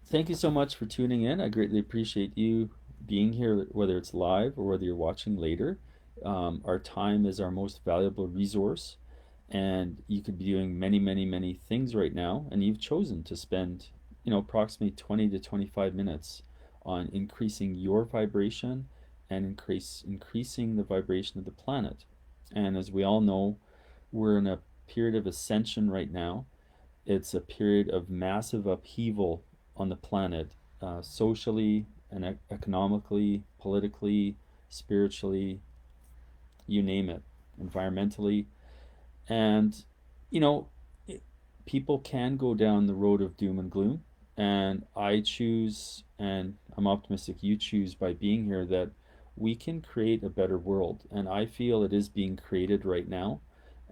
Thank you so much for tuning in. I greatly appreciate you being here, whether it's live or whether you're watching later. Our time is our most valuable resource, and you could be doing many, many, many things right now, and you've chosen to spend, approximately 20 to 25 minutes on increasing your vibration and increasing the vibration of the planet. And as we all know, we're in a period of ascension right now. It's a period of massive upheaval on the planet, socially and economically, politically, spiritually, you name it, environmentally. And, you know, it, people can go down the road of doom and gloom. And I choose, and I'm optimistic you choose by being here, that we can create a better world. And I feel it is being created right now.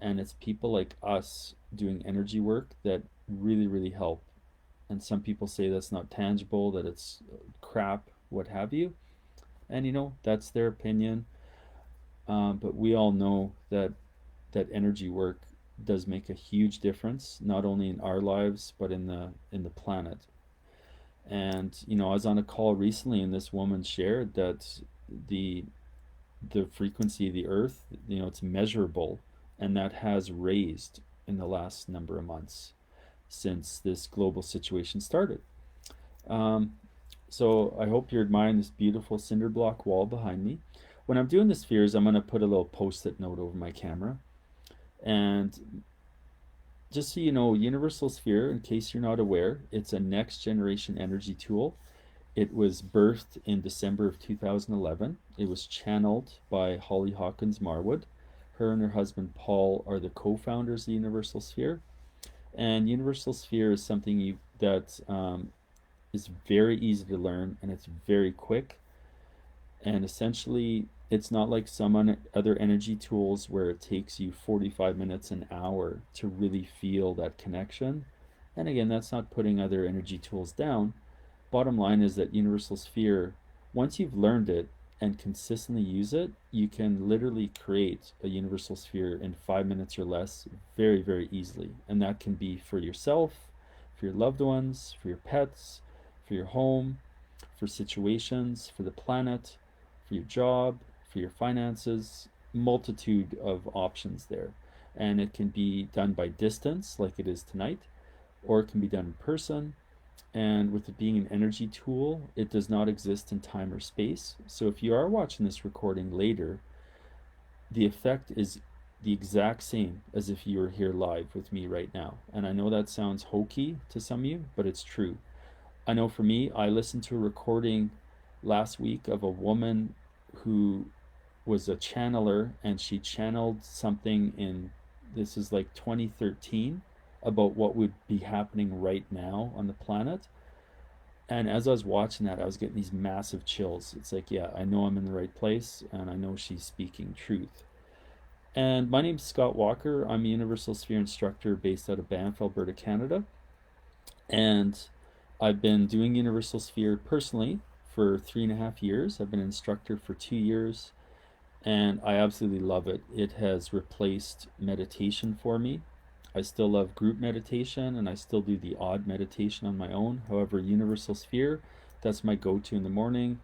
And it's people like us doing energy work that really, really help. And some people say that's not tangible, that it's crap, what have you. And that's their opinion. But we all know that energy work does make a huge difference, not only in our lives but in the planet. And I was on a call recently, and this woman shared that the the frequency of the Earth, it's measurable, and that has raised in the last number of months since this global situation started. Um, so I hope you're admiring this beautiful cinder block wall behind me. When I'm doing the spheres, I'm going to put a little post-it note over my camera. And just so you know, Universal Sphere, in case you're not aware, it's a next generation energy tool. It was birthed in December of 2011. It was channeled by Holly Hawkins Marwood. Her and her husband Paul are the co-founders of the Universal Sphere. And Universal Sphere is something that is very easy to learn, and it's very quick. And essentially, it's not like some other energy tools where it takes you 45 minutes, an hour to really feel that connection. And again, that's not putting other energy tools down. Bottom line is that Universal Sphere, once you've learned it and consistently use it, you can literally create a Universal Sphere in 5 minutes or less very, very easily. And that can be for yourself, for your loved ones, for your pets, for your home, for situations, for the planet, for your job, for your finances, multitude of options there. And it can be done by distance, like it is tonight, or it can be done in person. And with it being an energy tool, it does not exist in time or space. So if you are watching this recording later, the effect is the exact same as if you were here live with me right now. And I know that sounds hokey to some of you, but it's true. I know for me, I listened to a recording last week of a woman who was a channeler, and she channeled something in, this is like 2013, about what would be happening right now on the planet. And as I was watching that, I was getting these massive chills. It's like, yeah, I know I'm in the right place, and I know she's speaking truth. And my name's Scott Walker. I'm a Universal Sphere instructor based out of Banff, Alberta, Canada. And I've been doing Universal Sphere personally for 3.5 years. I've been an instructor for 2 years, and I absolutely love it. It has replaced meditation for me. I still love group meditation, and I still do the odd meditation on my own. However, Universal Sphere, that's my go to in the morning.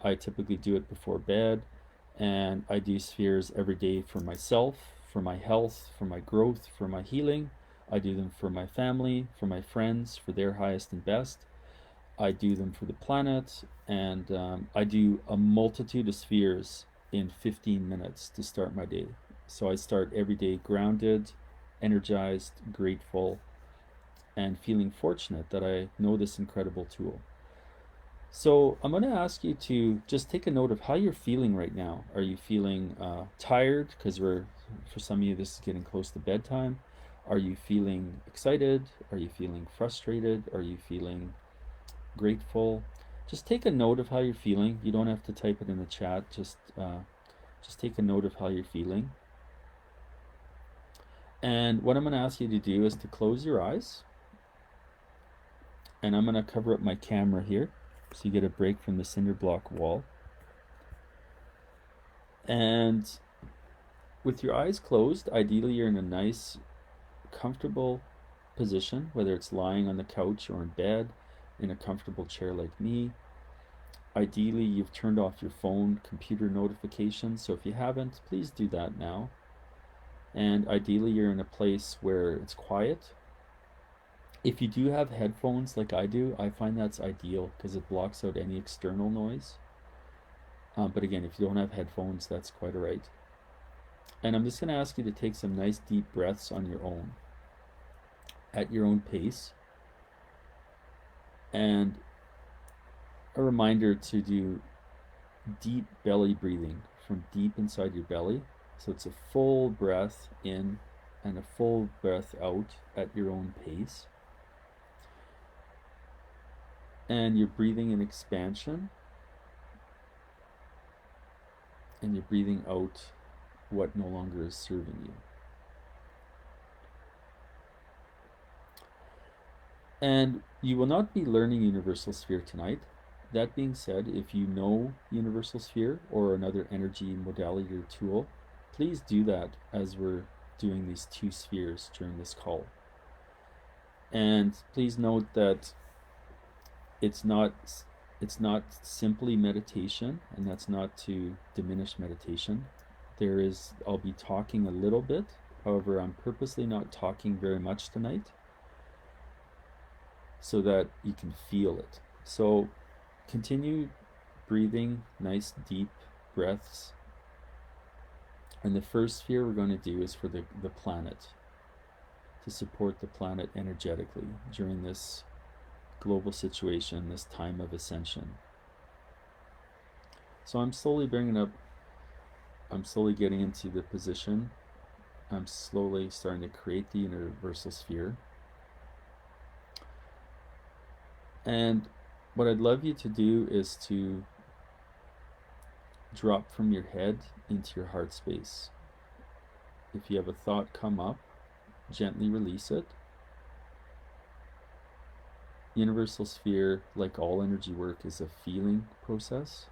I typically do it before bed, and I do spheres every day for myself, for my health, for my growth, for my healing. I do them for my family, for my friends, for their highest and best. I do them for the planet, and I do a multitude of spheres in 15 minutes to start my day. So I start every day grounded, energized, grateful, and feeling fortunate that I know this incredible tool. So I'm going to ask you to just take a note of how you're feeling right now. Are you feeling tired? Because for some of you, this is getting close to bedtime. Are you feeling excited? Are you feeling frustrated? Are you feeling grateful? Just take a note of how you're feeling. You don't have to type it in the chat. Just take a note of how you're feeling. And what I'm going to ask you to do is to close your eyes. And I'm going to cover up my camera here so you get a break from the cinder block wall. And with your eyes closed, ideally you're in a nice, comfortable position, whether it's lying on the couch or in bed. in a comfortable chair like me. Ideally, you've turned off your phone, computer notifications, so if you haven't, please do that now. And ideally, you're in a place where it's quiet. If you do have headphones like I do, I find that's ideal because it blocks out any external noise. But again, if you don't have headphones, that's quite all right. And I'm just going to ask you to take some nice deep breaths on your own, at your own pace. And a reminder to do deep belly breathing from deep inside your belly. So it's a full breath in and a full breath out at your own pace. And you're breathing in expansion, and you're breathing out what no longer is serving you. And you will not be learning Universal Sphere tonight. That being said, if you know Universal Sphere or another energy modality or tool, please do that as we're doing these 2 spheres during this call. And please note that it's not simply meditation, and that's not to diminish meditation. I'll be talking a little bit. However, I'm purposely not talking very much tonight so that you can feel it. So continue breathing nice deep breaths. And the first sphere we're going to do is for the planet, to support the planet energetically during this global situation, this time of ascension. So I'm slowly getting into the position. I'm slowly starting to create the universal sphere. And what I'd love you to do is to drop from your head into your heart space. If you have a thought come up, gently release it. Universal sphere, like all energy work, is a feeling process.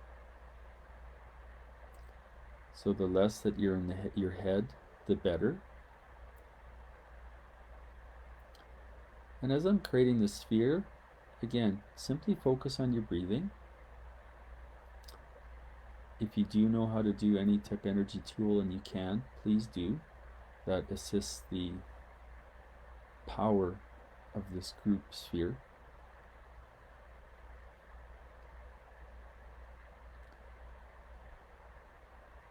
So the less that you're in your head, the better. And as I'm creating the sphere, again, simply focus on your breathing. If you do know how to do any tech energy tool, and you can, please do. That assists the power of this group sphere.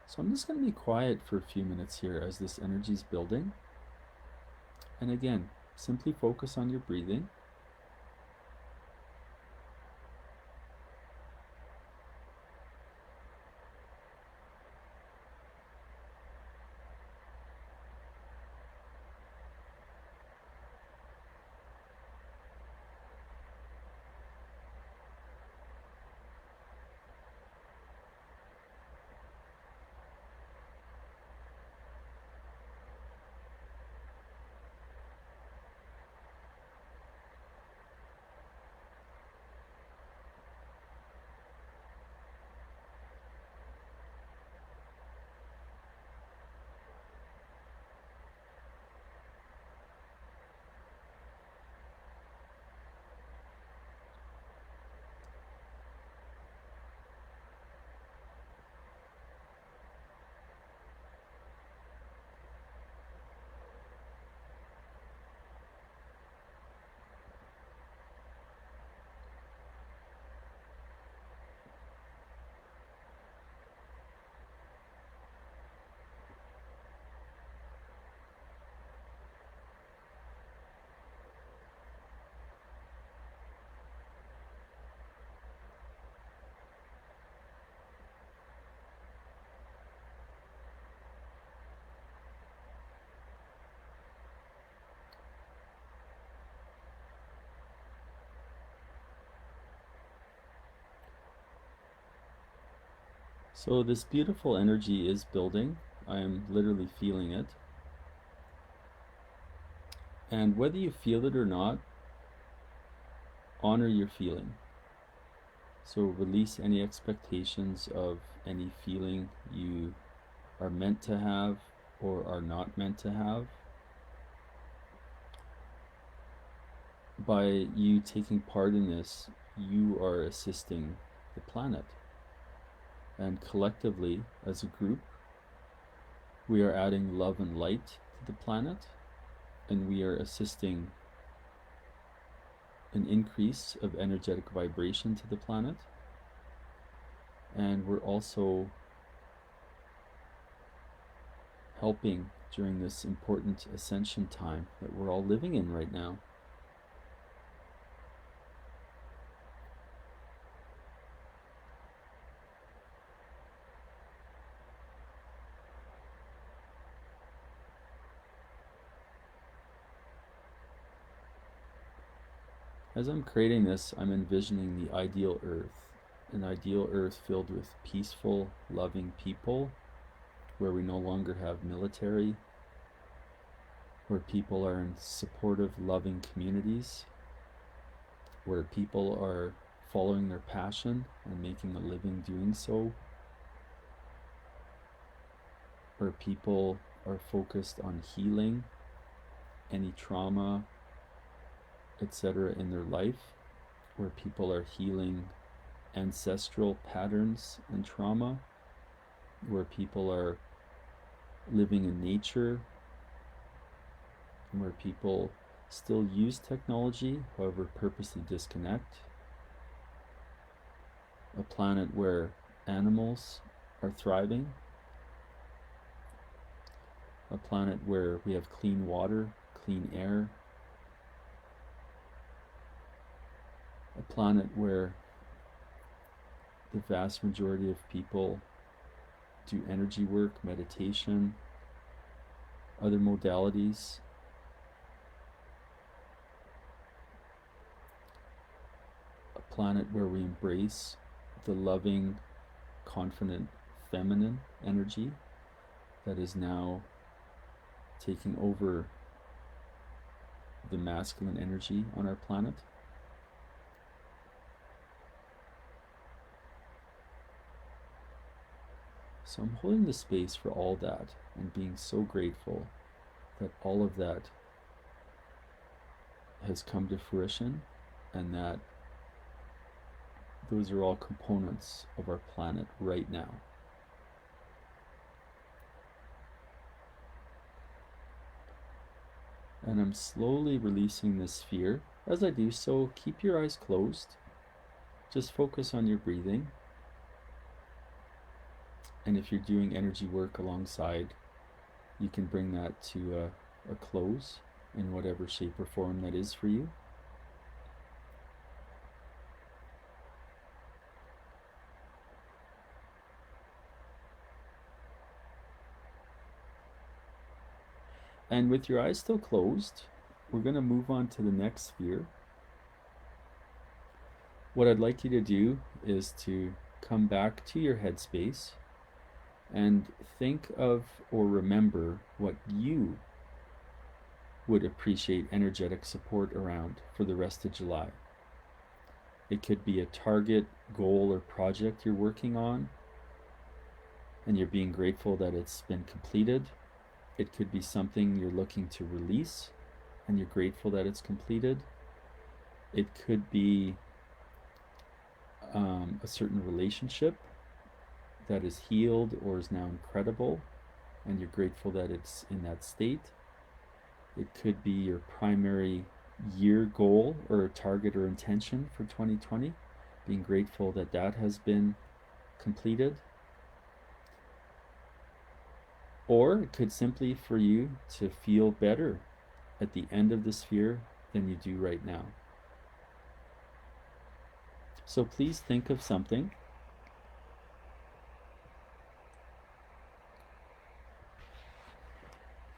So I'm just going to be quiet for a few minutes here as this energy is building. And again, simply focus on your breathing. So this beautiful energy is building. I am literally feeling it. And whether you feel it or not, honor your feeling. So release any expectations of any feeling you are meant to have or are not meant to have. by you taking part in this, you are assisting the planet. And collectively, as a group, we are adding love and light to the planet, and we are assisting an increase of energetic vibration to the planet. And we're also helping during this important ascension time that we're all living in right now. As I'm creating this, I'm envisioning the ideal Earth, an ideal Earth filled with peaceful, loving people, where we no longer have military, where people are in supportive, loving communities, where people are following their passion and making a living doing so, where people are focused on healing any trauma, etc., in their life, where people are healing ancestral patterns and trauma, where people are living in nature, where people still use technology, however purposely disconnect, a planet where animals are thriving, a planet where we have clean water, clean air, a planet where the vast majority of people do energy work, meditation, other modalities. A planet where we embrace the loving, confident, feminine energy that is now taking over the masculine energy on our planet. So I'm holding the space for all that and being so grateful that all of that has come to fruition, and that those are all components of our planet right now. And I'm slowly releasing this sphere. As I do so, keep your eyes closed. Just focus on your breathing. And if you're doing energy work alongside, you can bring that to a close in whatever shape or form that is for you. And with your eyes still closed, we're going to move on to the next sphere. What I'd like you to do is to come back to your headspace and think of or remember what you would appreciate energetic support around for the rest of July. It could be a target, goal, or project you're working on, and you're being grateful that it's been completed. It could be something you're looking to release, and you're grateful that it's completed. It could be a certain relationship that is healed or is now incredible, and you're grateful that it's in that state. It could be your primary year goal or target or intention for 2020, being grateful that that has been completed. Or it could simply for you to feel better at the end of the sphere than you do right now. So please think of something.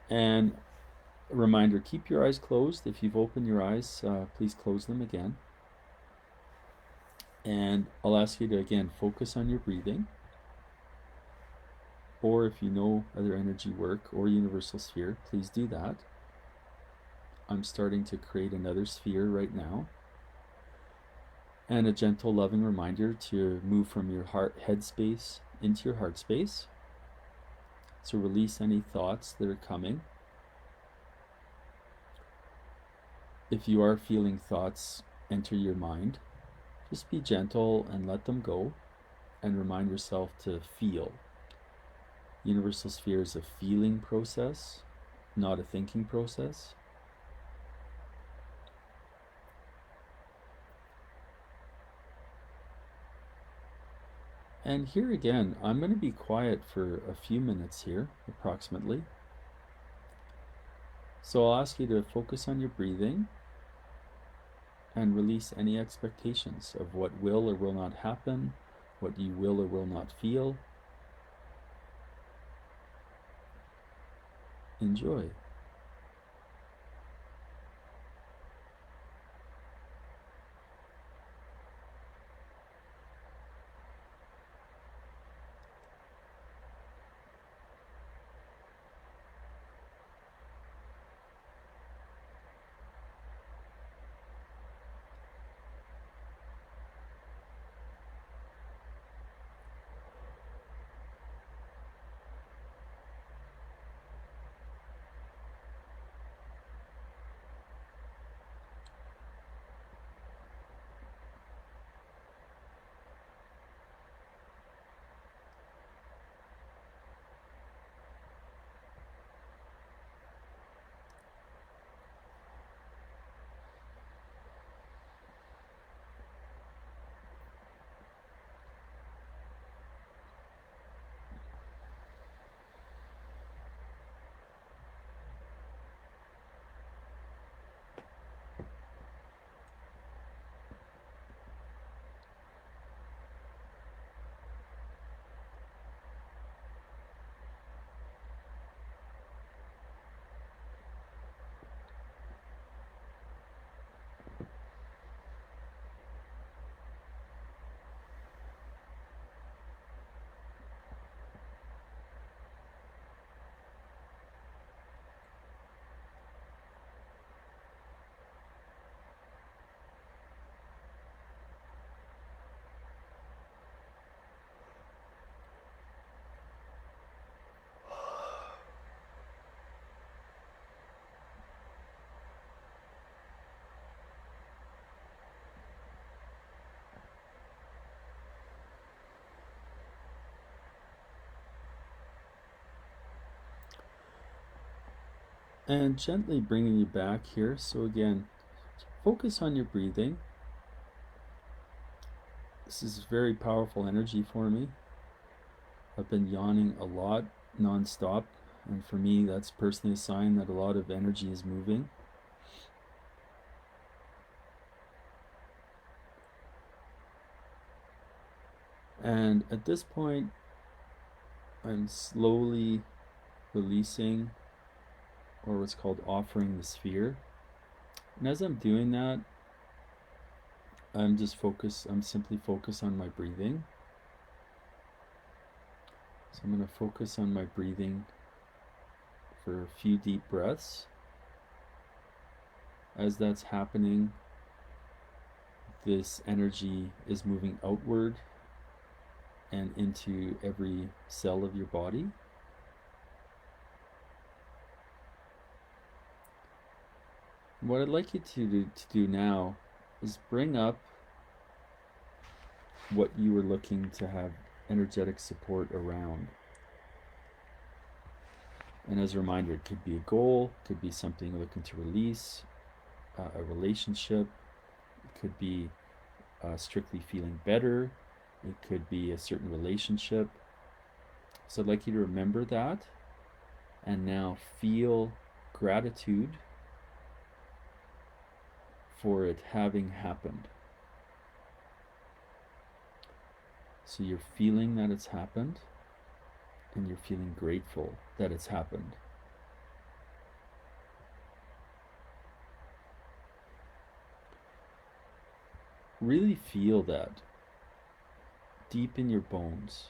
And a reminder, keep your eyes closed. If you've opened your eyes, please close them again. And I'll ask you to, again, focus on your breathing. Or if you know other energy work or universal sphere, please do that. I'm starting to create another sphere right now. And a gentle, loving reminder to move from your head space into your heart space. So release any thoughts that are coming. If you are feeling thoughts enter your mind, just be gentle and let them go, and remind yourself to feel. Universal sphere is a feeling process, not a thinking process. And here again, I'm going to be quiet for a few minutes here, approximately. So I'll ask you to focus on your breathing and release any expectations of what will or will not happen, what you will or will not feel. Enjoy. And gently bringing you back here. So again, focus on your breathing. This is very powerful energy for me. I've been yawning a lot non-stop, and for me that's personally a sign that a lot of energy is moving. And at this point, I'm slowly releasing, or what's called offering, the sphere. And as I'm doing that, I'm simply focused on my breathing. So I'm going to focus on my breathing for a few deep breaths. As that's happening, this energy is moving outward and into every cell of your body. What I'd like you to do now is bring up what you were looking to have energetic support around. And as a reminder, it could be a goal, it could be something you're looking to release, a relationship, it could be strictly feeling better, it could be a certain relationship. So I'd like you to remember that and now feel gratitude for it having happened. So you're feeling that it's happened, and you're feeling grateful that it's happened. Really feel that deep in your bones,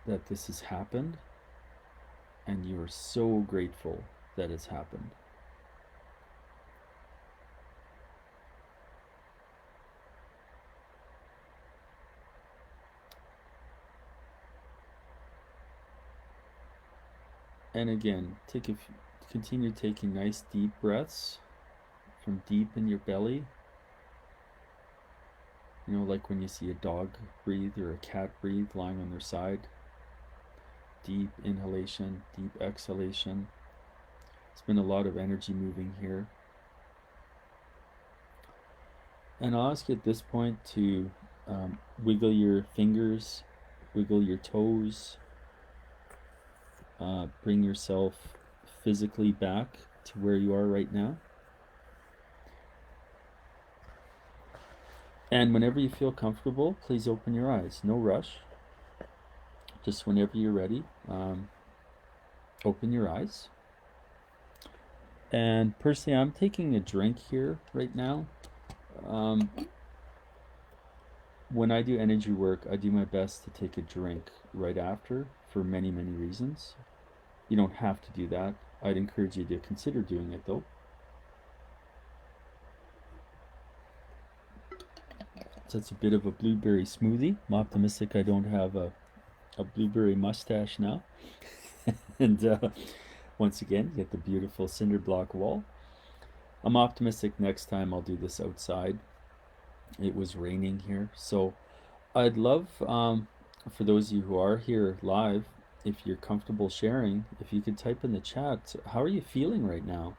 that this has happened, and you are so grateful that it's happened. And again, continue taking nice deep breaths from deep in your belly. You know, like when you see a dog breathe or a cat breathe lying on their side. Deep inhalation, deep exhalation. There's been a lot of energy moving here. And I'll ask you at this point to wiggle your fingers, wiggle your toes, bring yourself physically back to where you are right now. And whenever you feel comfortable, please open your eyes. No rush. Just whenever you're ready, open your eyes. And personally, I'm taking a drink here right now. When I do energy work, I do my best to take a drink right after for many, many reasons. You don't have to do that. I'd encourage you to consider doing it though. So it's a bit of a blueberry smoothie. I'm optimistic I don't have a blueberry mustache now. And once again, you get the beautiful cinder block wall. I'm optimistic next time I'll do this outside. It was raining here, so I'd love, for those of you who are here live, if you're comfortable sharing, if you could type in the chat, how are you feeling right now?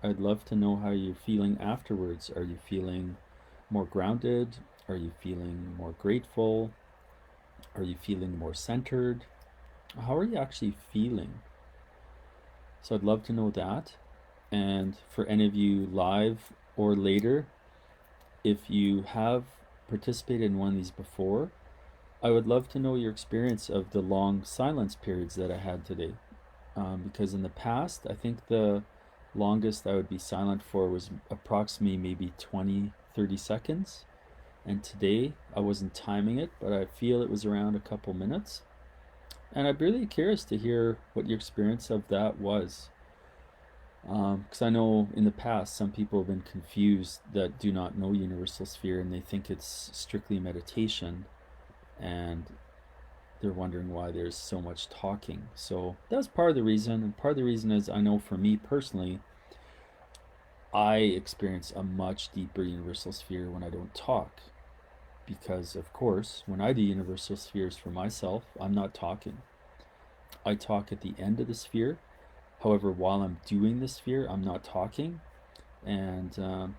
I'd love to know how you're feeling afterwards. Are you feeling more grounded? Are you feeling more grateful? Are you feeling more centered? How are you actually feeling? So I'd love to know that. And for any of you live or later, if you have participated in one of these before, I would love to know your experience of the long silence periods that I had today. Because in the past, I think the longest I would be silent for was approximately maybe 20-30 seconds. And today, I wasn't timing it, but I feel it was around a couple minutes. And I'm really curious to hear what your experience of that was. Because I know in the past some people have been confused that do not know Universal Sphere, and they think it's strictly meditation, and they're wondering why there's so much talking. So that's part of the reason, and part of the reason is I know for me personally, I experience a much deeper Universal Sphere when I don't talk. Because of course, when I do Universal Spheres for myself, I'm not talking. I talk at the end of the sphere. However, while I'm doing the sphere, I'm not talking. And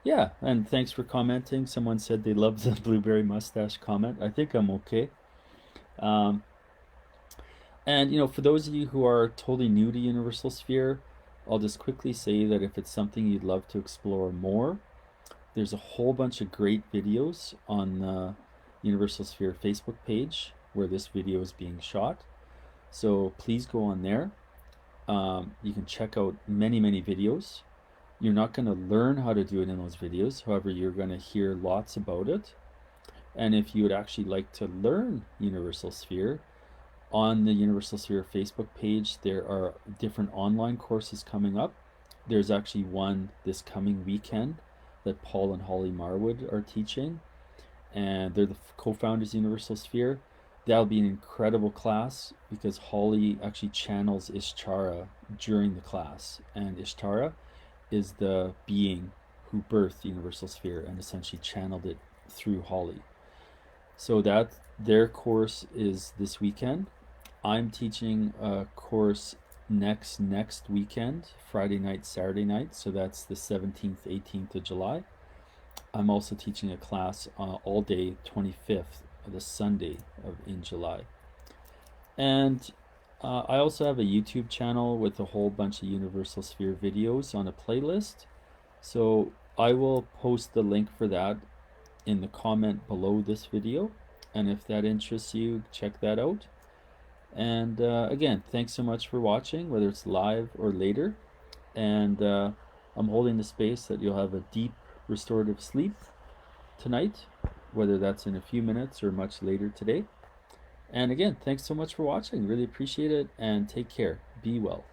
yeah, and thanks for commenting. Someone said they love the blueberry mustache comment. I think I'm okay. And you know, for those of you who are totally new to Universal Sphere, I'll just quickly say that if it's something you'd love to explore more, there's a whole bunch of great videos on the Universal Sphere Facebook page where this video is being shot. So please go on there. You can check out many, many videos. You're not going to learn how to do it in those videos. However, you're going to hear lots about it. And if you would actually like to learn Universal Sphere, on the Universal Sphere Facebook page, there are different online courses coming up. There's actually one this coming weekend that Paul and Holly Marwood are teaching, and they're the co-founders of Universal Sphere. That'll be an incredible class because Holly actually channels Ishtar during the class, and Ishtar is the being who birthed Universal Sphere and essentially channeled it through Holly. So that their course is this weekend. I'm teaching a course next weekend, Friday night, Saturday night, so that's the 17th, 18th of July. I'm also teaching a class all day, 25th, the Sunday in July. And I also have a YouTube channel with a whole bunch of Universal Sphere videos on a playlist. So I will post the link for that in the comment below this video. And if that interests you, check that out. And again, thanks so much for watching, whether it's live or later. And I'm holding the space that you'll have a deep restorative sleep tonight, whether that's in a few minutes or much later today. And again, thanks so much for watching. Really appreciate it, and take care. Be well.